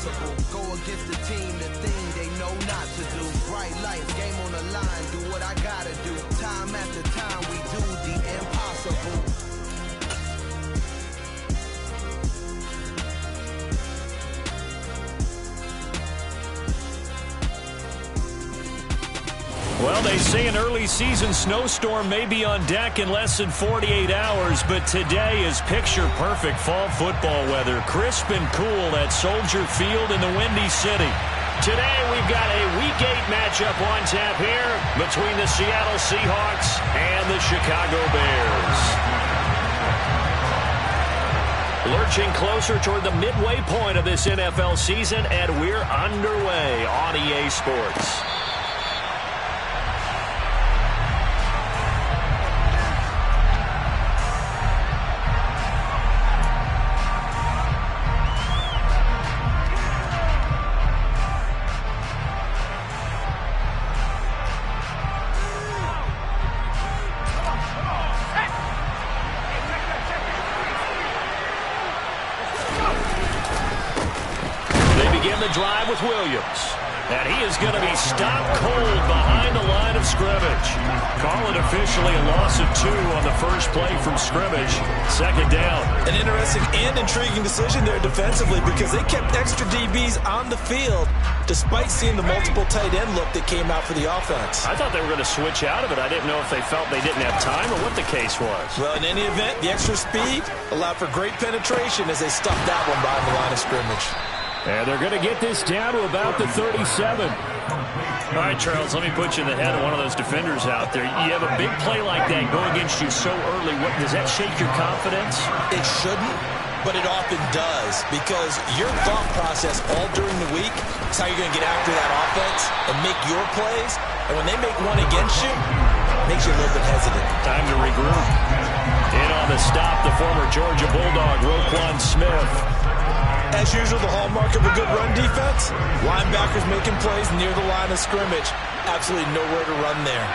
impossible. Go against the team, the thing they know not to do. Bright lights, game on the line, do what I gotta do. Time after time, we do the impossible. Well, they say an early season snowstorm may be on deck in less than 48 hours, but today is picture-perfect fall football weather. Crisp and cool at Soldier Field in the Windy City. Today we've got a Week 8 matchup on tap here between the Seattle Seahawks and the Chicago Bears. Lurching closer toward the midway point of this NFL season, and we're underway on EA Sports. Drive with Williams, and he is going to be stopped cold behind the line of scrimmage. Call it officially a loss of 2 on the first play from scrimmage. Second down. An interesting and intriguing decision there defensively because they kept extra DBs on the field despite seeing the multiple tight end look that came out for the offense. I thought they were going to switch out of it. I didn't know if they felt they didn't have time or what the case was. Well, in any event, the extra speed allowed for great penetration as they stuffed that one behind the line of scrimmage. And they're going to get this down to about the 37. All right, Charles, let me put you in the head of one of those defenders out there. You have a big play like that go against you so early. Does that shake your confidence? It shouldn't, but it often does because your thought process all during the week is how you're going to get after that offense and make your plays. And when they make one against you, it makes you a little bit hesitant. Time to regroup. In on the stop, the former Georgia Bulldog, Roquan Smith. As usual, the hallmark of a good run defense, linebackers making plays near the line of scrimmage. Absolutely nowhere to run there.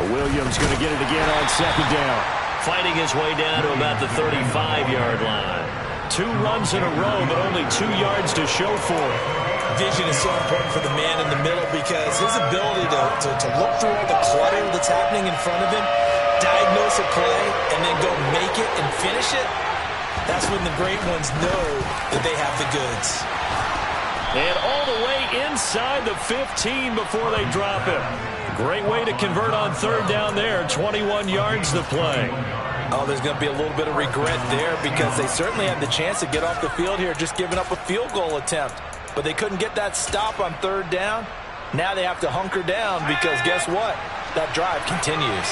Williams going to get it again on second down. Fighting his way down to about the 35-yard line. 2 runs in a row, but only 2 yards to show for it. Vision is so important for the man in the middle because his ability to look through all the clutter that's happening in front of him, diagnose a play, and then go make it and finish it, that's when the great ones know that they have the goods. And all the way inside the 15 before they drop it. Great way to convert on third down there. 21 yards to play. Oh, there's going to be a little bit of regret there because they certainly had the chance to get off the field here just giving up a field goal attempt. But they couldn't get that stop on third down. Now they have to hunker down because guess what? That drive continues.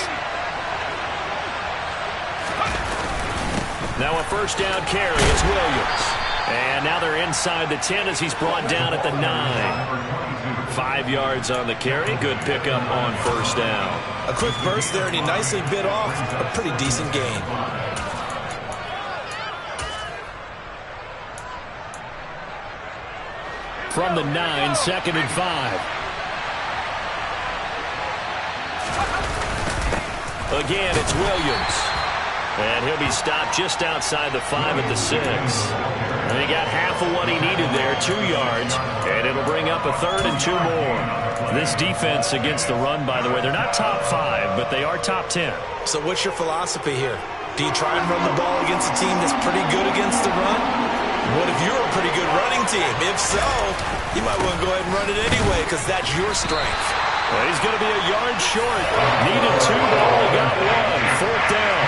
Now a first down carry. It's Williams. And now they're inside the 10 as he's brought down at the 9. 5 yards on the carry. Good pickup on first down. A quick burst there, and he nicely bit off a pretty decent gain. From the 9, 2nd and 5. Again, it's Williams. And he'll be stopped just outside the 5 at the 6. And he got half of what he needed there, 2 yards. And it'll bring up a 3rd and 2 more. This defense against the run, by the way, they're not top 5, but they are top 10. So what's your philosophy here? Do you try and run the ball against a team that's pretty good against the run? What if you're a pretty good running team? If so, you might want to go ahead and run it anyway because that's your strength. Well, he's going to be a yard short. Needed 2, but only got 1. 4th down.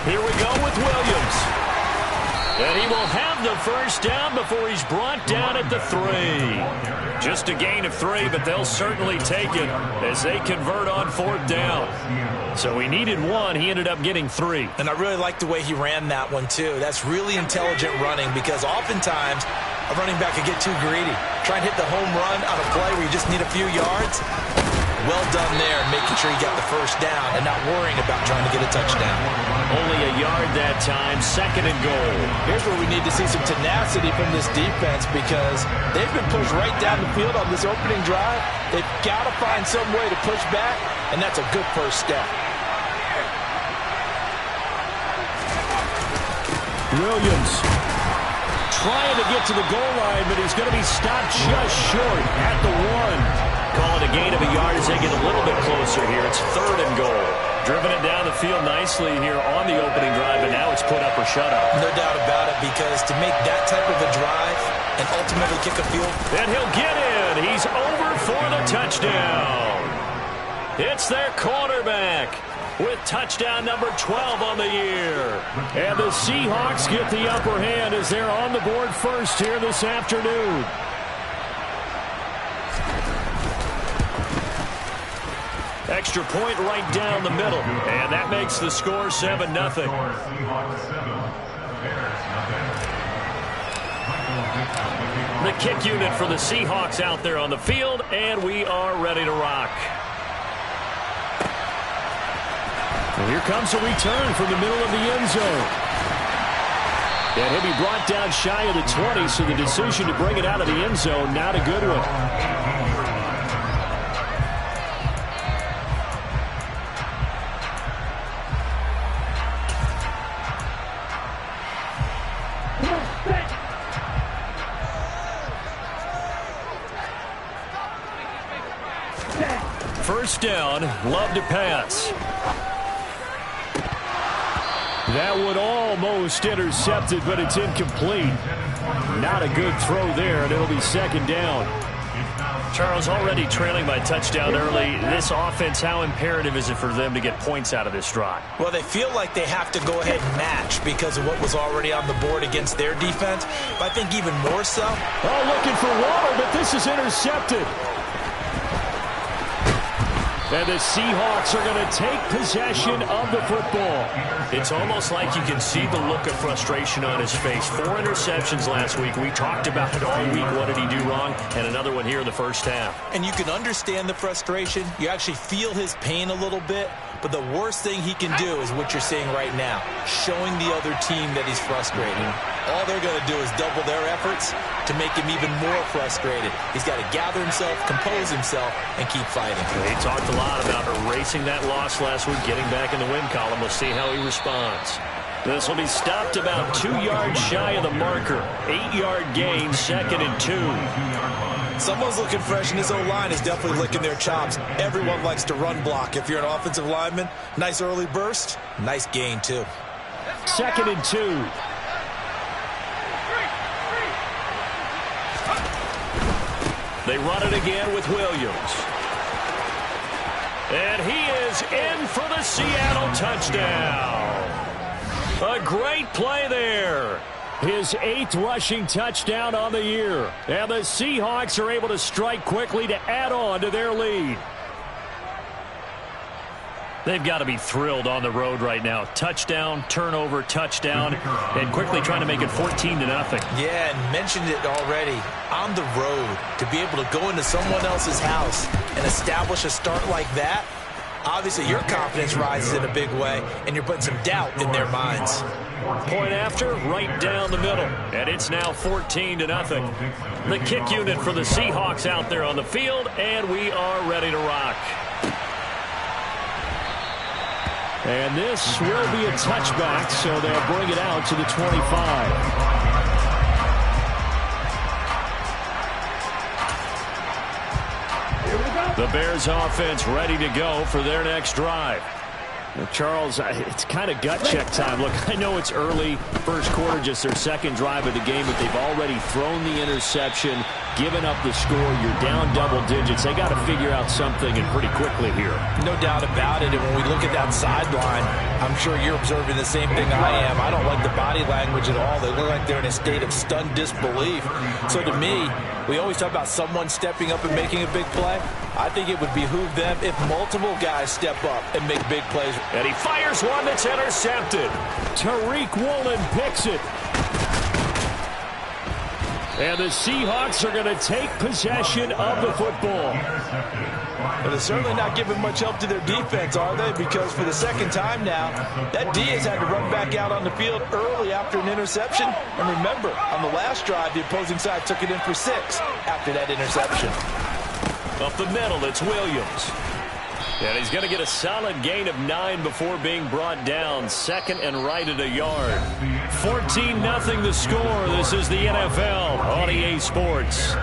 Here we go with Williams. And he will have the first down before he's brought down at the 3. Just a gain of 3, but they'll certainly take it as they convert on 4th down. So he needed 1. He ended up getting 3. And I really like the way he ran that one, too. That's really intelligent running because oftentimes a running back could get too greedy. Try and hit the home run on a play where you just need a few yards. Well done there, making sure he got the first down and not worrying about trying to get a touchdown. Only a yard that time, 2nd and goal. Here's where we need to see some tenacity from this defense because they've been pushed right down the field on this opening drive. They've got to find some way to push back, and that's a good first step. Williams trying to get to the goal line, but he's going to be stopped just short at the 1. Call it a gain of a yard as they get a little bit closer here. It's 3rd and goal. Driven it down the field nicely here on the opening drive, and now it's put up or shut up. No doubt about it, because to make that type of a drive and ultimately kick a field. And he'll get in. He's over for the touchdown. It's their quarterback with touchdown number 12 on the year. And the Seahawks get the upper hand as they're on the board first here this afternoon. Extra point right down the middle. And that makes the score 7-0. The kick unit for the Seahawks out there on the field, and we are ready to rock. Well, here comes a return from the middle of the end zone. And he'll be brought down shy of the 20, so the decision to bring it out of the end zone, not a good one. First down, Love to pass. That one almost intercepted, but it's incomplete. Not a good throw there, and it'll be 2nd down. Charles, already trailing by touchdown early. This offense, how imperative is it for them to get points out of this drive? Well, they feel like they have to go ahead and match because of what was already on the board against their defense. But I think even more so. Oh, looking for Waller, but this is intercepted. And the Seahawks are going to take possession of the football. It's almost like you can see the look of frustration on his face. 4 interceptions last week. We talked about it all week. What did he do wrong? And another one here in the first half. And you can understand the frustration. You actually feel his pain a little bit. But the worst thing he can do is what you're seeing right now, showing the other team that he's frustrated. All they're going to do is double their efforts to make him even more frustrated. He's got to gather himself, compose himself, and keep fighting. He talked a lot about erasing that loss last week, getting back in the win column. We'll see how he responds. This will be stopped about 2 yards shy of the marker. 8-yard gain, 2nd and 2. Someone's looking fresh, and his O-line is definitely licking their chops. Everyone likes to run block. If you're an offensive lineman, nice early burst, nice gain, too. 2nd and 2. They run it again with Williams. And he is in for the Seattle touchdown. A great play there. His 8th rushing touchdown on the year. And the Seahawks are able to strike quickly to add on to their lead. They've got to be thrilled on the road right now. Touchdown, turnover, touchdown, and quickly trying to make it 14-0. Yeah, and mentioned it already. On the road, to be able to go into someone else's house and establish a start like that, obviously your confidence rises in a big way, and you're putting some doubt in their minds. Point after, right down the middle. And it's now 14-0. The kick unit for the Seahawks out there on the field, and we are ready to rock. And this will be a touchback, so they'll bring it out to the 25. The Bears offense ready to go for their next drive. Well, Charles, it's kind of gut check time. Look, I know it's early, first quarter, just their 2nd drive of the game, but they've already thrown the interception, given up the score. You're down double digits. They got to figure out something, and pretty quickly here. No doubt about it. And when we look at that sideline, I'm sure you're observing the same thing I am. I don't like the body language at all. They look like they're in a state of stunned disbelief. So to me, we always talk about someone stepping up and making a big play. I think it would behoove them if multiple guys step up and make big plays. And he fires one that's intercepted. Tariq Woolen picks it. And the Seahawks are going to take possession of the football. But they're certainly not giving much help to their defense, are they? Because for the second time now, that D has had to run back out on the field early after an interception. And remember, on the last drive, the opposing side took it in for 6 after that interception. Up the middle, it's Williams. And he's going to get a solid gain of 9 before being brought down. Second and right at a yard. 14-0 the score. This is the NFL on EA Sports.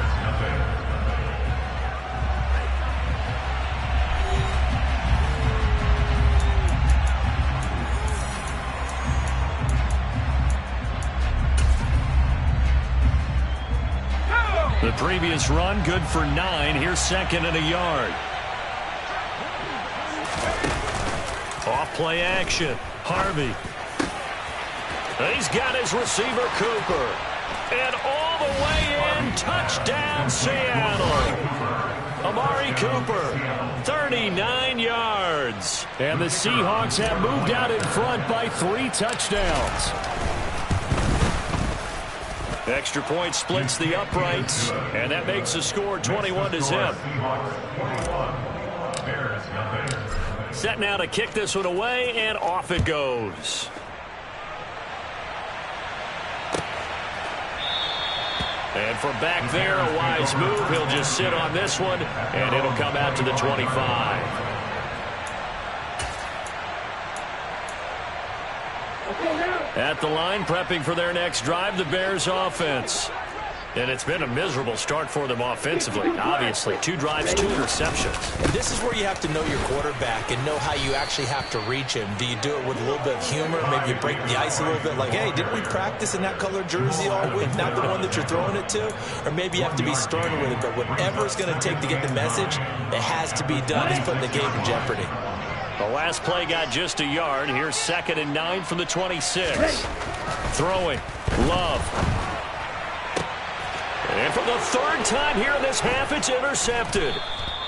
The previous run, good for 9. Here's second and a yard. Off play action. Harvey. He's got his receiver, Cooper. And all the way in, touchdown, Seattle. Amari Cooper, 39 yards. And the Seahawks have moved out in front by 3 touchdowns. Extra point splits the uprights, and that makes the score 21-0. Set now to kick this one away, and off it goes. And from back there, a wise move. He'll just sit on this one, and it'll come out to the 25. At the line, prepping for their next drive, the Bears offense. And it's been a miserable start for them offensively. Obviously, 2 drives, 2 interceptions. And this is where you have to know your quarterback and know how you actually have to reach him. Do you do it with a little bit of humor? Maybe you break the ice a little bit like, hey, didn't we practice in that color jersey all week, not the one that you're throwing it to? Or maybe you have to be stern with it. But whatever it's going to take to get the message, it has to be done. It's putting the game in jeopardy. The last play got just a yard. Here's second and 9 from the 26. Throwing. Love. And for the 3rd time here in this half, it's intercepted.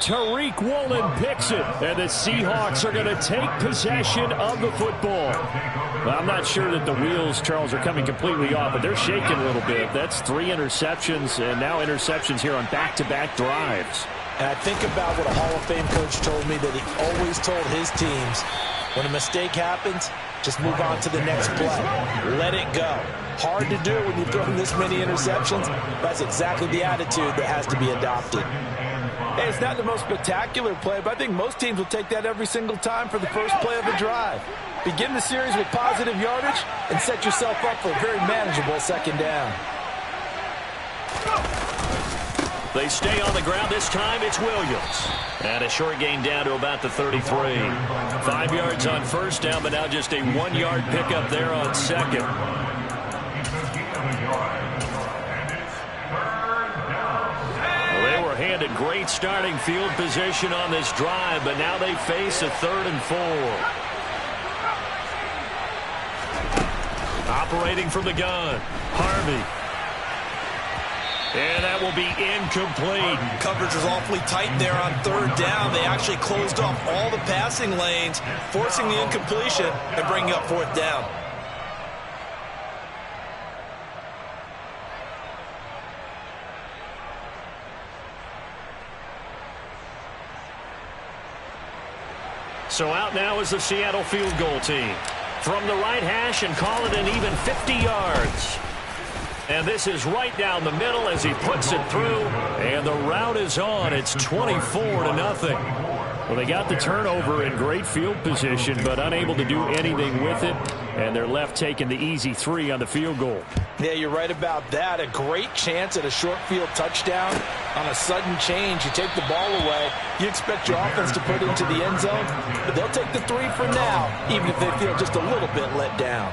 Tariq Woolen picks it. And the Seahawks are going to take possession of the football. Well, I'm not sure that the wheels, Charles, are coming completely off, but they're shaking a little bit. That's 3 interceptions, and now interceptions here on back-to-back drives. And I think about what a Hall of Fame coach told me, that he always told his teams, when a mistake happens, just move on to the next play. Let it go. Hard to do when you've thrown this many interceptions. That's exactly the attitude that has to be adopted. Hey, it's not the most spectacular play, but I think most teams will take that every single time for the first play of a drive. Begin the series with positive yardage and set yourself up for a very manageable second down. They stay on the ground. This time it's Williams. And a short gain down to about the 33. 5 yards on first down, but now just a 1-yard pickup there on second. Well, they were handed great starting field position on this drive, but now they face a 3rd and 4. Operating from the gun, Harvey. And that will be incomplete. Coverage was awfully tight there on 3rd down. They actually closed off all the passing lanes, forcing the incompletion and bringing up 4th down. So out now is the Seattle field goal team. From the right hash and call it an even 50 yards. And this is right down the middle as he puts it through. And the route is on. It's 24-0. Well, they got the turnover in great field position, but unable to do anything with it. And they're left taking the easy 3 on the field goal. Yeah, you're right about that. A great chance at a short field touchdown. On a sudden change, you take the ball away. You expect your offense to put it into the end zone. But they'll take the 3 for now, even if they feel just a little bit let down.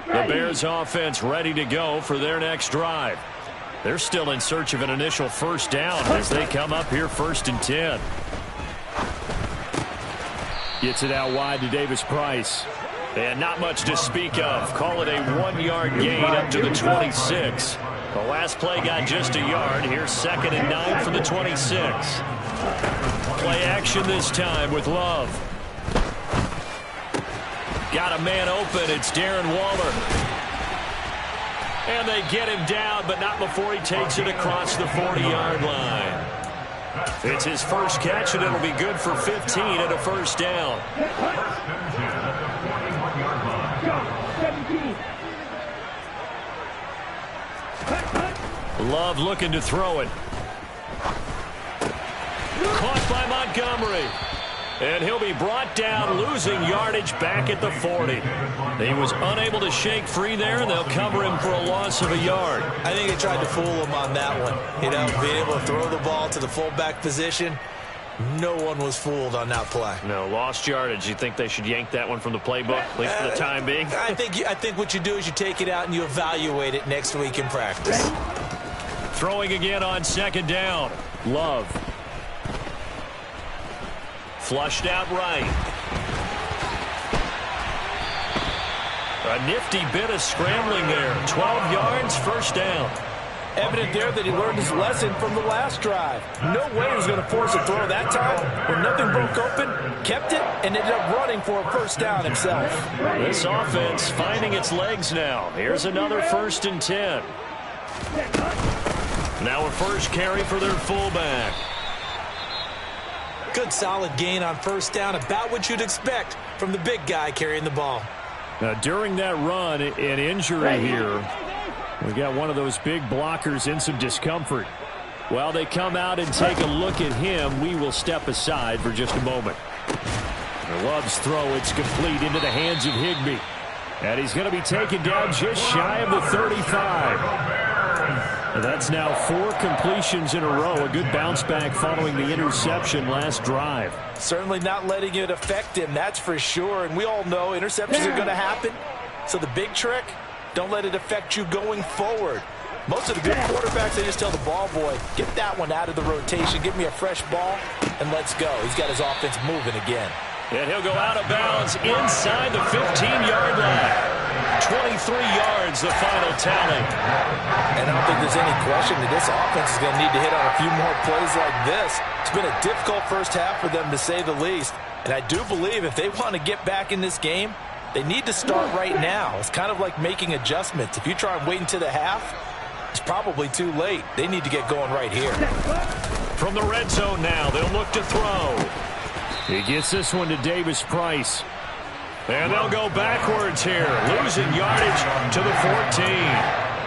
The Bears offense ready to go for their next drive. They're still in search of an initial first down as they come up here 1st and 10. Gets it out wide to Davis Price. And not much to speak of. Call it a 1-yard gain up to the 26. The last play got just a yard. Here's 2nd and 9 from the 26. Play action this time with Love. Got a man open. It's Darren Waller. And they get him down, but not before he takes it across the 40-yard line. It's his first catch, and it'll be good for 15 and a first down. Love looking to throw it. Caught by Montgomery. And he'll be brought down, losing yardage back at the 40. He was unable to shake free there, and they'll cover him for a loss of a yard. I think they tried to fool him on that one. You know, being able to throw the ball to the fullback position. No one was fooled on that play. No, lost yardage. You think they should yank that one from the playbook, at least for the time being? I think what you do is you take it out and you evaluate it next week in practice. Throwing again on 2nd down. Love. Flushed out right. A nifty bit of scrambling there. 12 yards, first down. Evident there that he learned his lesson from the last drive. No way he was going to force a throw that time. When nothing broke open, kept it, and ended up running for a first down himself. This offense finding its legs now. Here's another 1st and 10. Now a first carry for their fullback. Good solid gain on first down, about what you'd expect from the big guy carrying the ball. Now during that run, an injury here. We got one of those big blockers in some discomfort. While they come out and take a look at him, we will step aside for just a moment. Love's throw, it's complete into the hands of Higbee. And he's going to be taken down just shy of the 35. And that's now 4 completions in a row. A good bounce back following the interception last drive. Certainly not letting it affect him, that's for sure. And we all know interceptions are going to happen. So the big trick, don't let it affect you going forward. Most of the good quarterbacks, they just tell the ball boy, get that one out of the rotation, give me a fresh ball, and let's go. He's got his offense moving again. And he'll go out of bounds inside the 15-yard line. 23 yards, the final tally. And I don't think there's any question that this offense is going to need to hit on a few more plays like this. It's been a difficult first half for them, to say the least. And I do believe if they want to get back in this game, they need to start right now. It's kind of like making adjustments. If you try and wait until the half, it's probably too late. They need to get going right here. From the red zone now, they'll look to throw. He gets this one to Davis Price. And they'll go backwards here, losing yardage to the 14.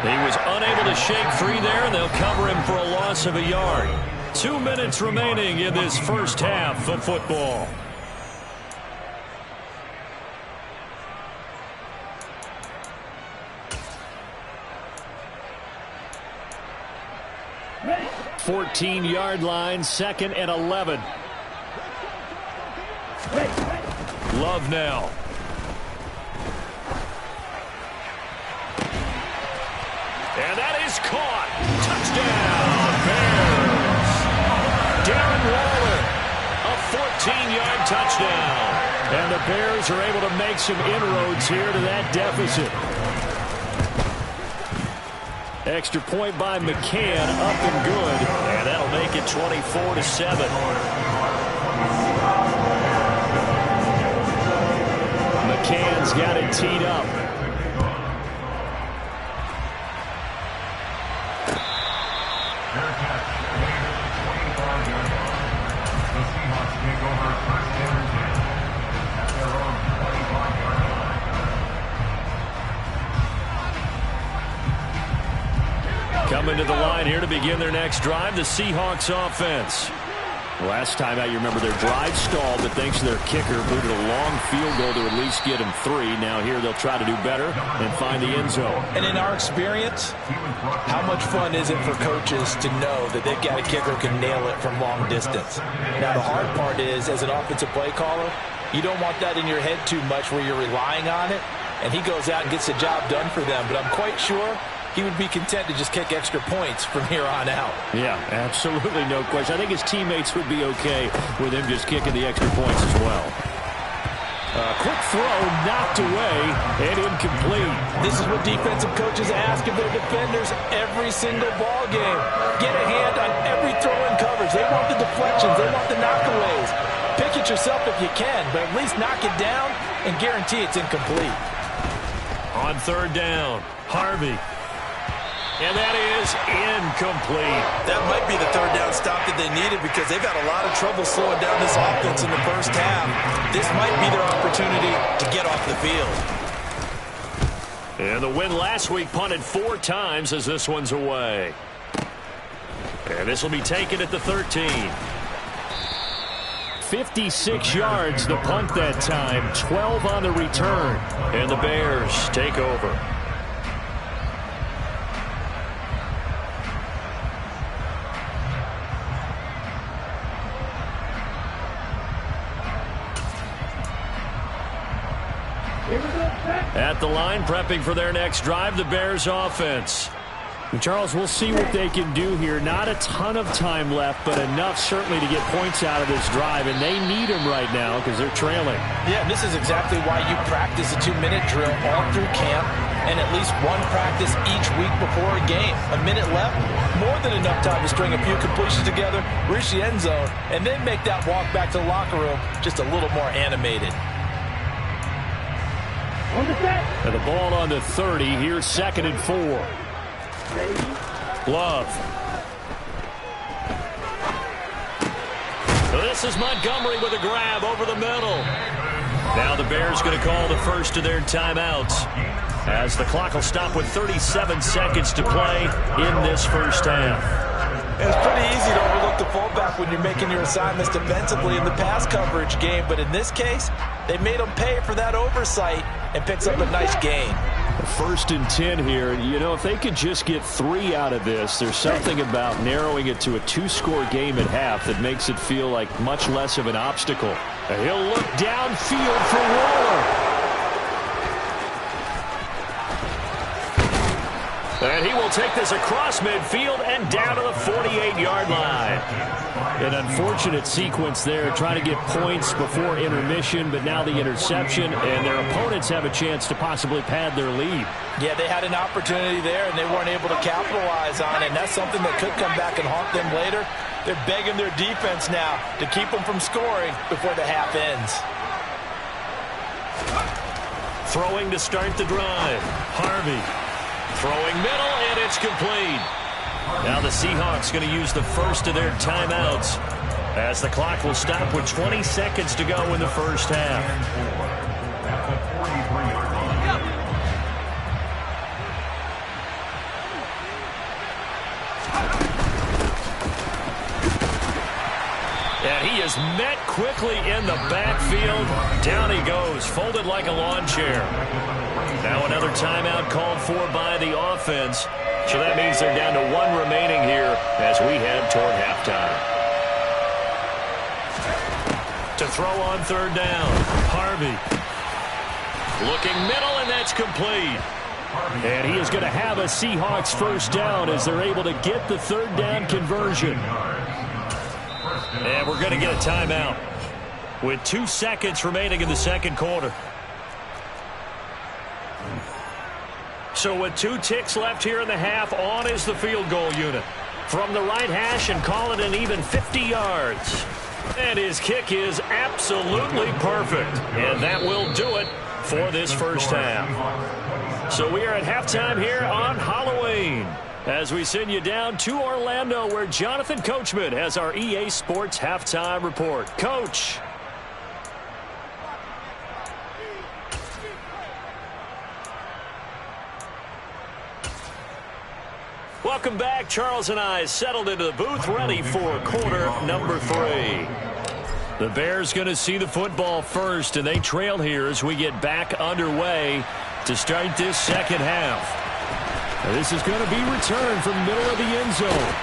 He was unable to shake free there, and they'll cover him for a loss of a yard. 2 minutes remaining in this first half of football. Ready. 14-yard line, 2nd and 11. Love now. And that is caught. Touchdown, Bears. Darren Waller, a 14-yard touchdown. And the Bears are able to make some inroads here to that deficit. Extra point by McCann, up and good. And that'll make it 24-7. McCann's got it teed up. Coming to the line here to begin their next drive, the Seahawks offense. Last time out, you remember their drive stalled, but thanks to their kicker, booted a long field goal to at least get them 3. Now here they'll try to do better and find the end zone. And in our experience, how much fun is it for coaches to know that they've got a kicker who can nail it from long distance? Now the hard part is, as an offensive play caller, you don't want that in your head too much where you're relying on it, and he goes out and gets the job done for them. But I'm quite sure he would be content to just kick extra points from here on out. Yeah, absolutely no question. I think his teammates would be okay with him just kicking the extra points as well. Quick throw, knocked away, and incomplete. This is what defensive coaches ask of their defenders every single ball game. Get a hand on every throw in coverage. They want the deflections. They want the knockaways. Pick it yourself if you can, but at least knock it down and guarantee it's incomplete. On third down, Harvey. And that is incomplete. That might be the third down stop that they needed because they've had a lot of trouble slowing down this offense in the first half. This might be their opportunity to get off the field. And the win last week punted 4 times as this one's away. And this will be taken at the 13. 56 yards the punt that time, 12 on the return. And the Bears take over. At the line, prepping for their next drive, the Bears offense. And Charles, we'll see what they can do here. Not a ton of time left, but enough certainly to get points out of this drive, and they need them right now because they're trailing. Yeah, and this is exactly why you practice a 2-minute drill all through camp and at least one practice each week before a game. A minute left, more than enough time to string a few completions together, reach the end zone, and then make that walk back to the locker room just a little more animated. And the ball on the 30. Here's 2nd and 4. Love. This is Montgomery with a grab over the middle. Now the Bears going to call the first of their timeouts as the clock will stop with 37 seconds to play in this first half. It's pretty easy to overlook the fullback when you're making your assignments defensively in the pass coverage game, but in this case, they made them pay for that oversight and picks up a nice gain. 1st and 10 here. You know, if they could just get 3 out of this, there's something about narrowing it to a 2-score game at half that makes it feel like much less of an obstacle. And he'll look downfield for Waller. And he will take this across midfield and down to the 48-yard line. An unfortunate sequence there, trying to get points before intermission, but now the interception, and their opponents have a chance to possibly pad their lead. Yeah, they had an opportunity there, and they weren't able to capitalize on it, and that's something that could come back and haunt them later. They're begging their defense now to keep them from scoring before the half ends. Throwing to start the drive. Harvey. Throwing middle, and it's complete. Now the Seahawks going to use the first of their timeouts as the clock will stop with 20 seconds to go in the first half. And he is met quickly in the backfield. Down he goes, folded like a lawn chair. Now another timeout called for by the offense. So that means they're down to 1 remaining here as we head toward halftime. To throw on 3rd down, Harvey. Looking middle, and that's complete. And he is going to have a Seahawks first down as they're able to get the 3rd down conversion. And we're going to get a timeout with 2 seconds remaining in the second quarter. So with 2 ticks left here in the half, on is the field goal unit. From the right hash and call it an even 50 yards. And his kick is absolutely perfect. And that will do it for this first half. So we are at halftime here on Halloween as we send you down to Orlando where Jonathan Coachman has our EA Sports Halftime Report. Coach. Welcome back. Charles and I settled into the booth, ready for quarter number 3. The Bears going to see the football first, and they trail here as we get back underway to start this second half. Now, this is going to be returned from middle of the end zone.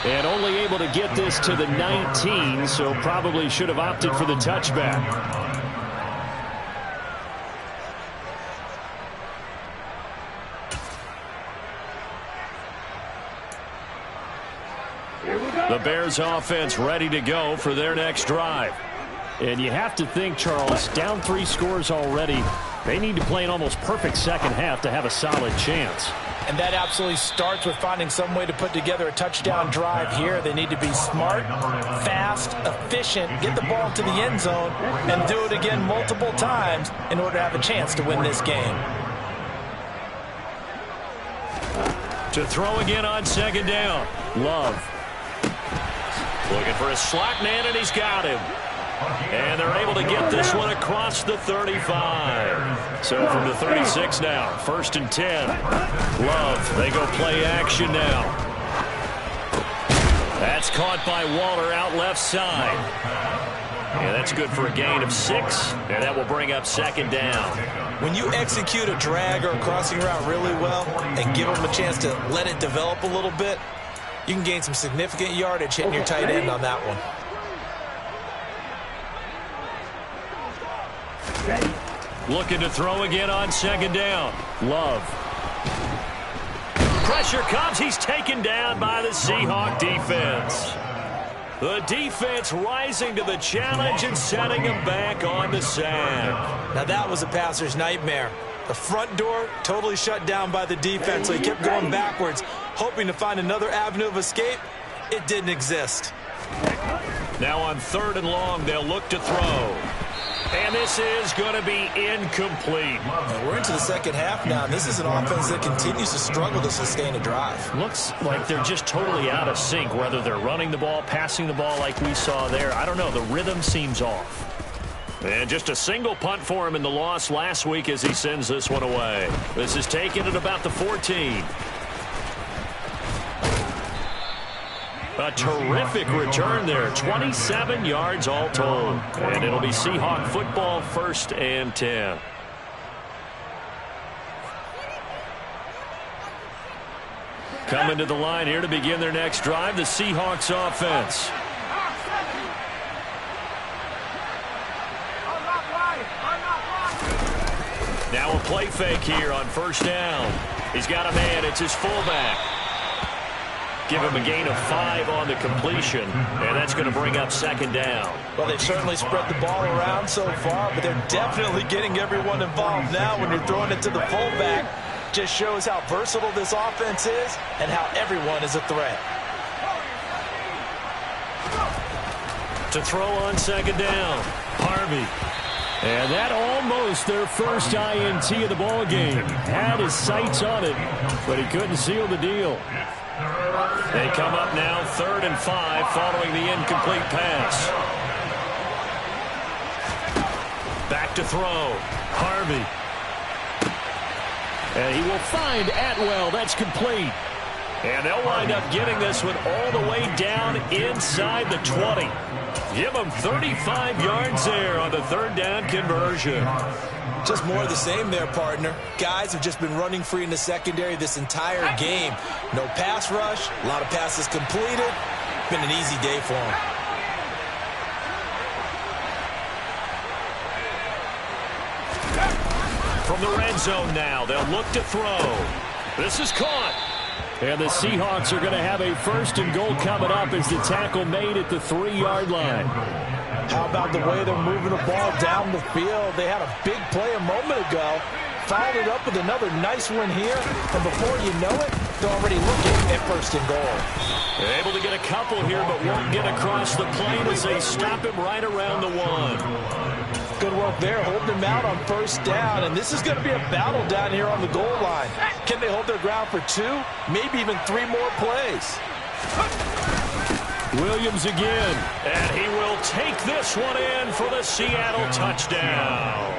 And only able to get this to the 19, so probably should have opted for the touchback. The Bears offense ready to go for their next drive. And you have to think, Charles, down 3 scores already. They need to play an almost perfect second half to have a solid chance. And that absolutely starts with finding some way to put together a touchdown drive here. They need to be smart, fast, efficient, get the ball to the end zone, and do it again multiple times in order to have a chance to win this game. To throw again on second down. Love. Looking for a slot man, and he's got him. And they're able to get this one across the 35. So from the 36 now, 1st and 10. Love, they go play action now. That's caught by Waller out left side. And that's good for a gain of 6, and that will bring up second down. When you execute a drag or a crossing route really well and give them a chance to let it develop a little bit, you can gain some significant yardage hitting your tight end on that one. Looking to throw again on second down. Love. Pressure comes. He's taken down by the Seahawk defense. The defense rising to the challenge and setting him back on the sack. Now that was a passer's nightmare. The front door totally shut down by the defense, so he kept going backwards, hoping to find another avenue of escape. It didn't exist. Now on 3rd and long, they'll look to throw. And this is going to be incomplete. We're into the second half now, and this is an offense that continues to struggle to sustain a drive. Looks like they're just totally out of sync, whether they're running the ball, passing the ball like we saw there. I don't know. The rhythm seems off. And just a single punt for him in the loss last week as he sends this one away. This is taken at about the 14. A terrific return there. 27 yards all told. And it'll be Seahawk football, 1st and 10. Coming to the line here to begin their next drive, the Seahawks offense. Now a play fake here on 1st down. He's got a man. It's his fullback. Give him a gain of 5 on the completion, and that's going to bring up second down. Well, they've certainly spread the ball around so far, but they're definitely getting everyone involved now when you're throwing it to the fullback. Just shows how versatile this offense is and how everyone is a threat. To throw on second down, Harvey. And that almost their first INT of the ball game. Had his sights on it, but he couldn't seal the deal. They come up now 3rd and 5 following the incomplete pass. Back to throw. Harvey. And he will find Atwell. That's complete. And they'll wind up getting this one all the way down inside the 20. Give them 35 yards there on the 3rd down conversion. Just more of the same there, partner. Guys have just been running free in the secondary this entire game. No pass rush, a lot of passes completed. Been an easy day for them. From the red zone now, they'll look to throw. This is caught. And the Seahawks are going to have a 1st and goal coming up as the tackle made at the 3-yard line. How about the way they're moving the ball down the field? They had a big play a moment ago. Followed it up with another nice one here. And before you know it, they're already looking at 1st and goal. They're able to get a couple here, but won't get across the plane as they stop him right around the 1. Good work there, holding him out on 1st down. And this is going to be a battle down here on the goal line. Can they hold their ground for 2, maybe even 3 more plays? Williams again. And he will take this one in for the Seattle touchdown.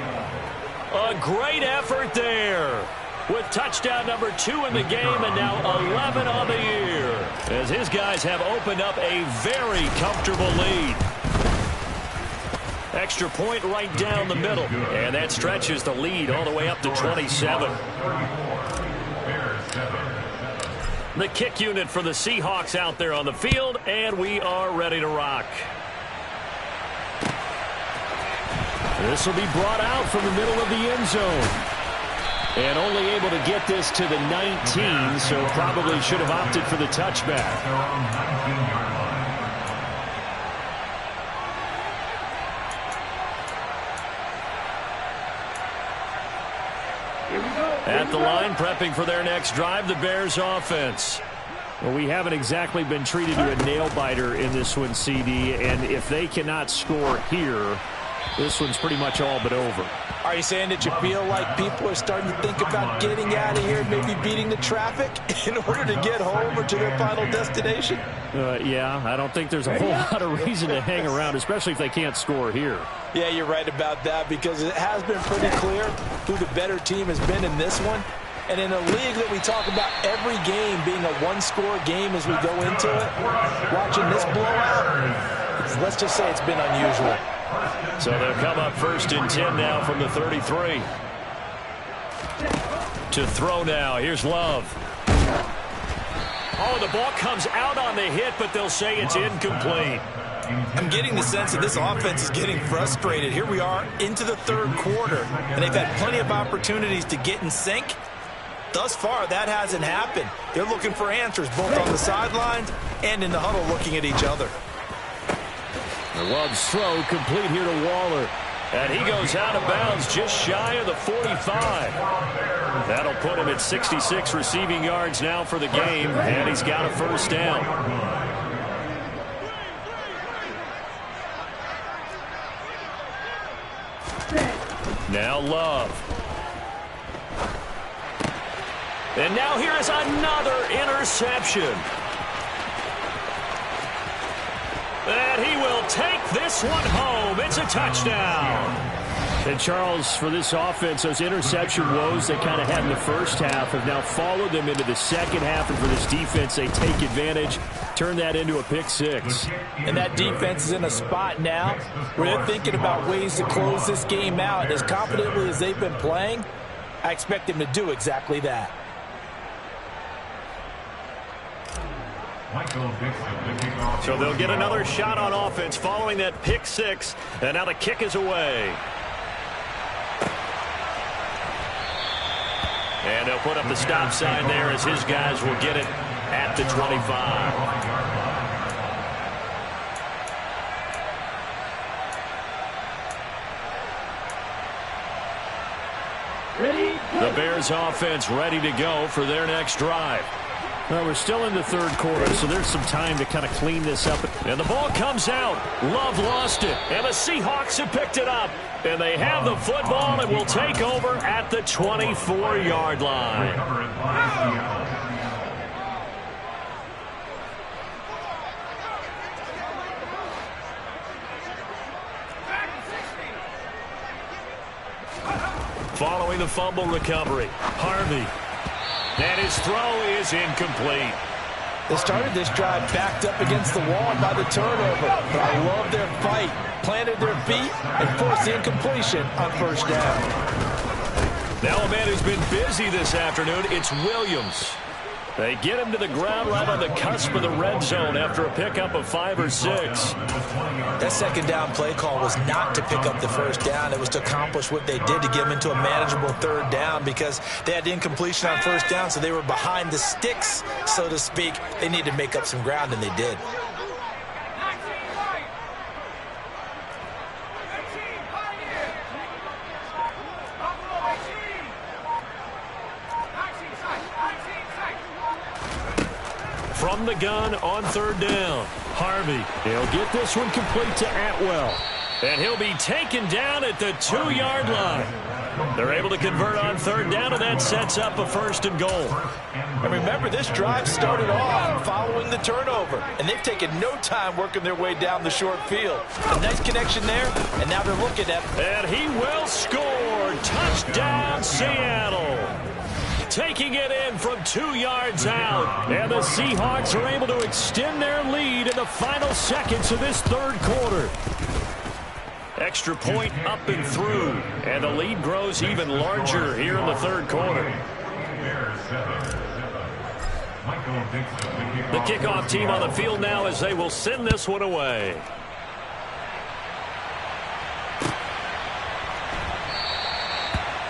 A great effort there with touchdown number 2 in the game and now 11 on the year as his guys have opened up a very comfortable lead. Extra point right down the middle, and that stretches the lead all the way up to 27. The kick unit for the Seahawks out there on the field, and we are ready to rock. This will be brought out from the middle of the end zone. And only able to get this to the 19, so probably should have opted for the touchback. At the line, prepping for their next drive, the Bears offense. Well, we haven't exactly been treated to a nail-biter in this one, CD, and if they cannot score here, this one's pretty much all but over. Are you saying that you feel like people are starting to think about getting out of here, maybe beating the traffic in order to get home or to their final destination? Yeah, I don't think there's a whole lot of reason to hang around, especially if they can't score here. Yeah, you're right about that, because it has been pretty clear who the better team has been in this one. And in a league that we talk about every game being a one-score game as we go into it, watching this blowout, let's just say it's been unusual. So they'll come up 1st and 10 now from the 33. To throw now. Here's Love. Oh, the ball comes out on the hit, but they'll say it's incomplete. I'm getting the sense that this offense is getting frustrated. Here we are into the 3rd quarter, and they've had plenty of opportunities to get in sync. Thus far, that hasn't happened. They're looking for answers both on the sidelines and in the huddle looking at each other. Love's throw complete here to Waller. And he goes out of bounds just shy of the 45. That'll put him at 66 receiving yards now for the game, and he's got a 1st down. Now Love. And now here is another interception. And he will take this one home. It's a touchdown. And Charles, for this offense, those interception woes they kind of had in the first half have now followed them into the second half. And for this defense, they take advantage, turn that into a pick 6. And that defense is in a spot now where they're thinking about ways to close this game out. As confidently as they've been playing, I expect them to do exactly that. So they'll get another shot on offense following that pick 6. And now the kick is away. And they'll put up the stop sign there as his guys will get it at the 25. The Bears offense ready to go for their next drive. Well, we're still in the 3rd quarter, so there's some time to kind of clean this up. And the ball comes out. Love lost it. And the Seahawks have picked it up. And they have the football and will take over at the 24-yard line. Following the fumble recovery, Harvey. And his throw is incomplete. They started this drive backed up against the wall by the turnover. But I love their fight. Planted their feet and forced the incompletion on 1st down. Now a man who's been busy this afternoon, it's Williams. They get him to the ground right on the cusp of the red zone after a pickup of 5 or 6. That 2nd down play call was not to pick up the 1st down. It was to accomplish what they did to get them into a manageable 3rd down because they had incompletion on 1st down, so they were behind the sticks, so to speak. They needed to make up some ground, and they did. From the gun on 3rd down, Harvey. He'll get this one complete to Atwell. And he'll be taken down at the 2-yard line. They're able to convert on 3rd down, and that sets up a 1st and goal. And remember, this drive started off following the turnover, and they've taken no time working their way down the short field. A nice connection there, and now they're looking at... And he will score. Touchdown, Seattle. Taking it in from 2 yards out. And the Seahawks are able to extend their lead in the final seconds of this 3rd quarter. Extra point up and through. And the lead grows even larger here in the 3rd quarter. The kickoff team on the field now as they will send this one away.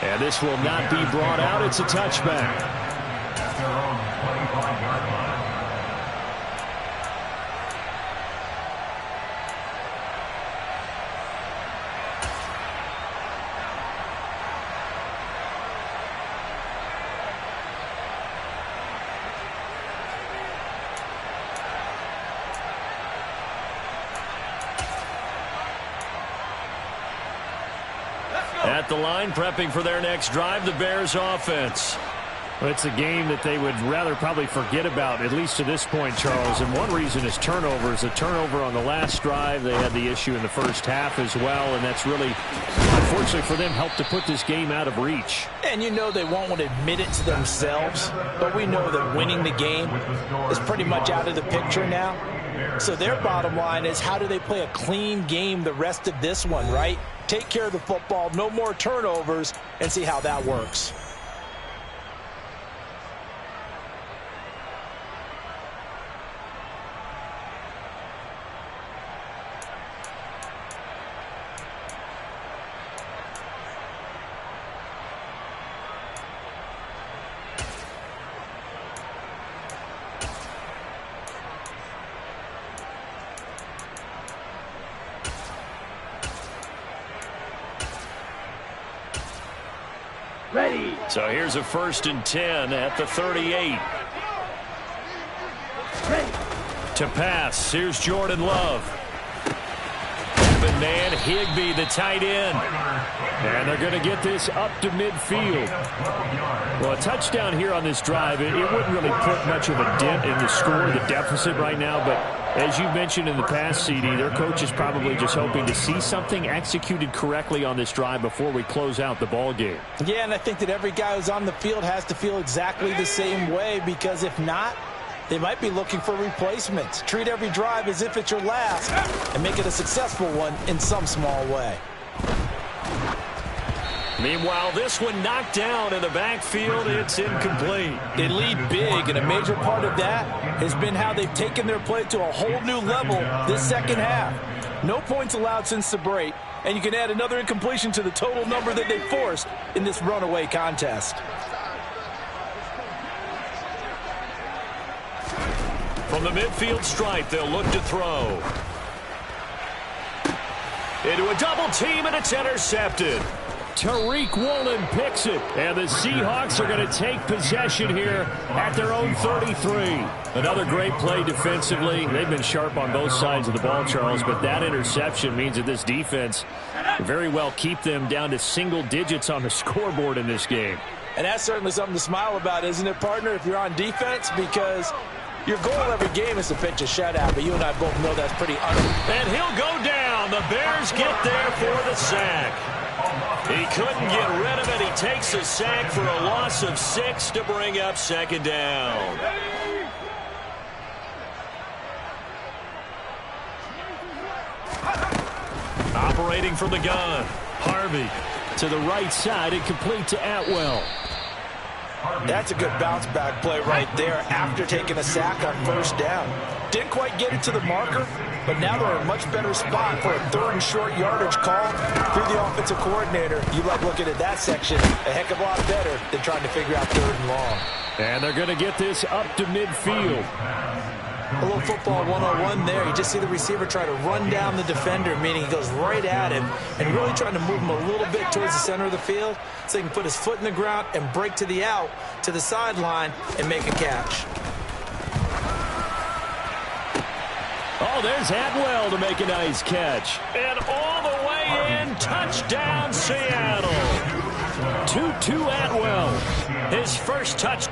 And this will not be brought out. It's a touchback. At the line, prepping for their next drive, the Bears offense. Well, it's a game that they would rather probably forget about, at least to this point, Charles. And one reason is turnovers. A turnover on the last drive. They had the issue in the first half as well, and that's really, unfortunately for them, helped to put this game out of reach. And you know they won't want to admit it to themselves, but we know that winning the game is pretty much out of the picture now. So their bottom line is, how do they play a clean game the rest of this one, right? Take care of the football, no more turnovers, and see how that works. Ready. So here's a 1st and 10 at the 38. Ready. To pass, here's Jordan Love. Open man, Higbee, the tight end. And they're going to get this up to midfield. Well, a touchdown here on this drive, it wouldn't really put much of a dent in the score, the deficit right now, but as you mentioned in the past, CD, their coach is probably just hoping to see something executed correctly on this drive before we close out the ball game. Yeah, and I think that every guy who's on the field has to feel exactly the same way, because if not, they might be looking for replacements. Treat every drive as if it's your last and make it a successful one in some small way. Meanwhile, this one knocked down in the backfield. It's incomplete. They lead big, and a major part of that has been how they've taken their play to a whole new level this second half. No points allowed since the break, and you can add another incompletion to the total number that they forced in this runaway contest. From the midfield stripe, they'll look to throw. Into a double team, and it's intercepted. Tariq Woolen picks it, and the Seahawks are going to take possession here at their own 33. Another great play defensively. They've been sharp on both sides of the ball, Charles, but that interception means that this defense very well keep them down to single digits on the scoreboard in this game. And that's certainly something to smile about, isn't it, partner, if you're on defense? Because your goal every game is to pitch a shutout, but you and I both know that's pretty And he'll go down. The Bears get there for the sack. He couldn't get rid of it. He takes a sack for a loss of 6 to bring up 2nd down. Operating from the gun, Harvey. To the right side and complete to Atwell. That's a good bounce-back play right there after taking a sack on 1st down. Didn't quite get it to the marker, but now they're in a much better spot for a 3rd and short yardage call through the offensive coordinator. You like looking at that section a heck of a lot better than trying to figure out 3rd and long. And they're going to get this up to midfield. A little football 101 there. You just see the receiver try to run down the defender, meaning he goes right at him and really trying to move him a little bit towards the center of the field so he can put his foot in the ground and break to the out, to the sideline, and make a catch. Oh, there's Atwell to make a nice catch. And all the way in, touchdown Seattle. 2-2 Atwell. His first touch.